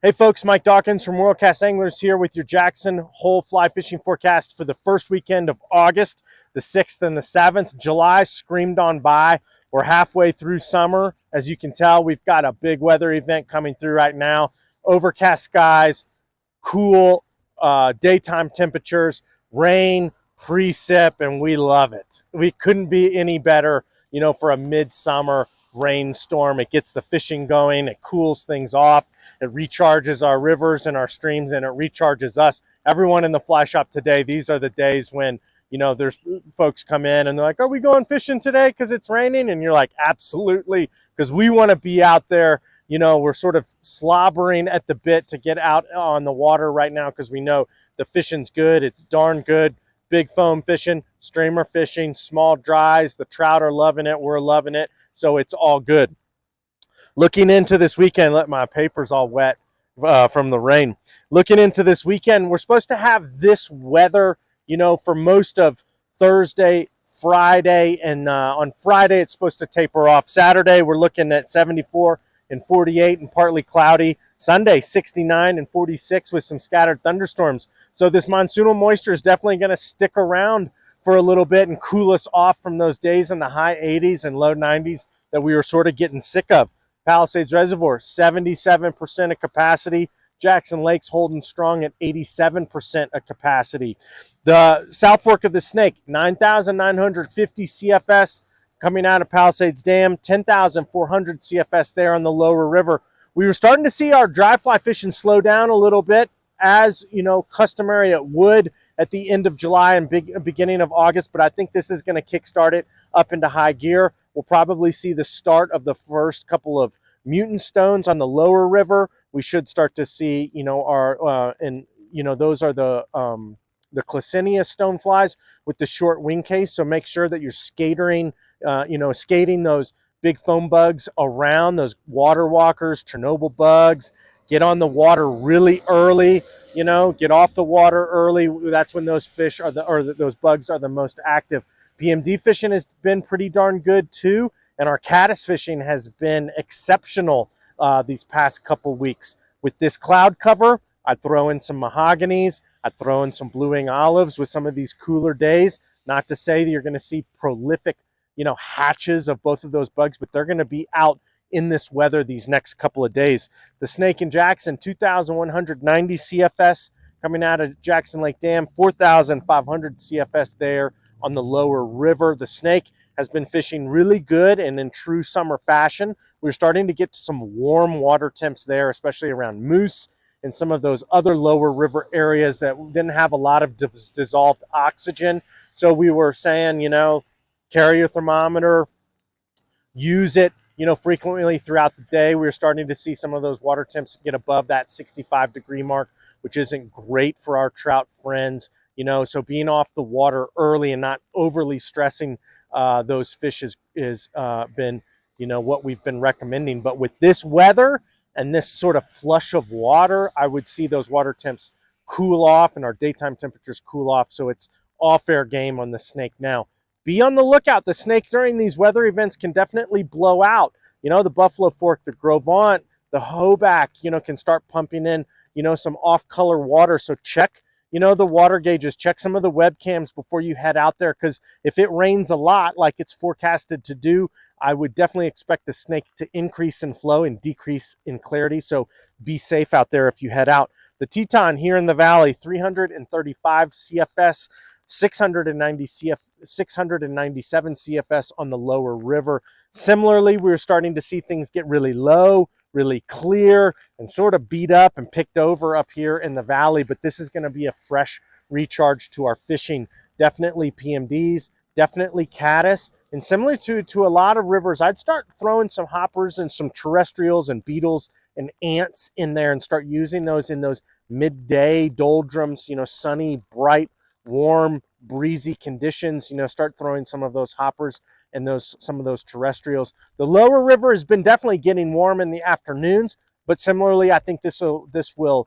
Hey folks, Mike Dawkins from Worldcast Anglers here with your Jackson Hole fly fishing forecast for the first weekend of August, the 6th and the 7th. July screamed on by. We're halfway through summer. As you can tell, we've got a big weather event coming through right now. Overcast skies, cool daytime temperatures, rain, precip, and we love it. We couldn't be any better, for a midsummer rainstorm. It gets the fishing going, it cools things off. It recharges our rivers and our streams, and it recharges us. Everyone in the fly shop today, these are the days when, there's folks come in and they're like, are we going fishing today because it's raining? And you're like, absolutely, because we want to be out there. We're sort of slobbering at the bit to get out on the water right now because we know the fishing's good. It's darn good. Big foam fishing, streamer fishing, small dries. The trout are loving it. We're loving it. So it's all good. Looking into this weekend, let my paper's all wet from the rain. Looking into this weekend, we're supposed to have this weather, for most of Thursday, Friday, and on Friday it's supposed to taper off. Saturday we're looking at 74 and 48 and partly cloudy. Sunday 69 and 46 with some scattered thunderstorms. So this monsoonal moisture is definitely going to stick around for a little bit and cool us off from those days in the high 80s and low 90s that we were sort of getting sick of. Palisades Reservoir, 77% of capacity. Jackson Lake's holding strong at 87% of capacity. The South Fork of the Snake, 9,950 CFS coming out of Palisades Dam, 10,400 CFS there on the lower river. We were starting to see our dry fly fishing slow down a little bit, as customary it would at the end of July and beginning of August, but I think this is going to kickstart it up into high gear. We'll probably see the start of the first couple of mutant stones on the lower river. We should start to see, those are the Classinia stoneflies with the short wing case. So make sure that you're skating those big foam bugs around, those water walkers, Chernobyl bugs. Get on the water really early, get off the water early. That's when those fish are those bugs are the most active. PMD fishing has been pretty darn good too, and our caddis fishing has been exceptional these past couple weeks. With this cloud cover, I'd throw in some mahoganies, I'd throw in some blue wing olives with some of these cooler days. Not to say that you're going to see prolific, hatches of both of those bugs, but they're going to be out in this weather these next couple of days. The Snake in Jackson, 2,190 CFS coming out of Jackson Lake Dam, 4,500 CFS there on the lower river. The Snake has been fishing really good and in true summer fashion. We're starting to get some warm water temps there, especially around Moose and some of those other lower river areas that didn't have a lot of dissolved oxygen. So we were saying, carry your thermometer, use it, frequently throughout the day. We were starting to see some of those water temps get above that 65-degree mark, which isn't great for our trout friends. So being off the water early and not overly stressing those fish is been, what we've been recommending. But with this weather and this sort of flush of water, I would see those water temps cool off and our daytime temperatures cool off. So it's all fair game on the Snake now. Be on the lookout. The Snake during these weather events can definitely blow out. The Buffalo Fork, the Gros Ventre, the Hoback, can start pumping in, some off-color water. So check, the water gauges, check some of the webcams before you head out there, because if it rains a lot like it's forecasted to do, I would definitely expect the Snake to increase in flow and decrease in clarity. So be safe out there if you head out. The Teton here in the valley, 335 CFS, 697 CFS on the lower river. Similarly, we're starting to see things get really low, really clear, and sort of beat up and picked over up here in the valley, but this is going to be a fresh recharge to our fishing. Definitely PMDs, definitely caddis, and similar to a lot of rivers, I'd start throwing some hoppers and some terrestrials and beetles and ants in there and start using those in those midday doldrums, sunny, bright, warm, breezy conditions. Start throwing some of those hoppers and some of those terrestrials. The lower river has been definitely getting warm in the afternoons, but similarly, I think this will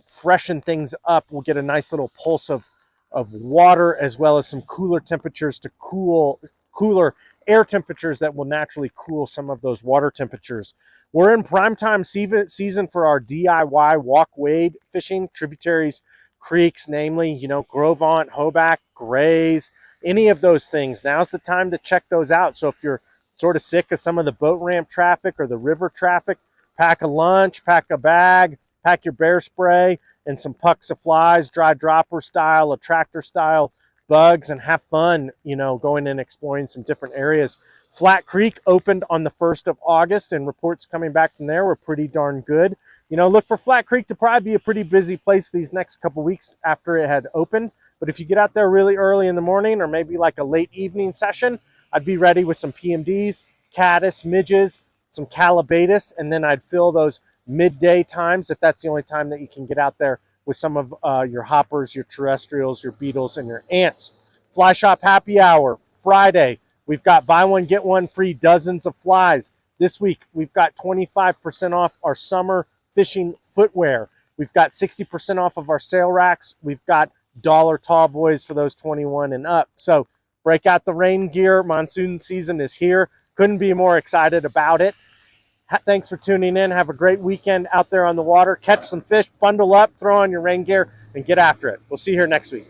freshen things up. We'll get a nice little pulse of water, as well as some cooler temperatures to cooler air temperatures that will naturally cool some of those water temperatures. We're in primetime season for our DIY walk wade fishing, tributaries, creeks, namely, you know, Grovant, Hoback, Grays, any of those things. Now's the time to check those out. So if you're sort of sick of some of the boat ramp traffic or the river traffic, pack a lunch, pack a bag, pack your bear spray and some pucks of flies, dry dropper style, attractor style bugs, and have fun, you know, going and exploring some different areas. Flat Creek opened on the 1st of August, and reports coming back from there were pretty darn good. You know, look for Flat Creek to probably be a pretty busy place these next couple weeks after it had opened. But if you get out there really early in the morning or maybe like a late evening session, I'd be ready with some PMDs, caddis, midges, some calabatus, and then I'd fill those midday times if that's the only time that you can get out there with some of your hoppers, your terrestrials, your beetles, and your ants. Fly Shop Happy Hour, Friday. We've got buy one, get one free dozens of flies. This week, we've got 25% off our summer fishing footwear. We've got 60% off of our sail racks. We've got dollar tall boys for those 21 and up. So break out the rain gear. Monsoon season is here. Couldn't be more excited about it. Thanks for tuning in. Have a great weekend out there on the water. Catch some fish, bundle up, throw on your rain gear, and get after it. We'll see you here next week.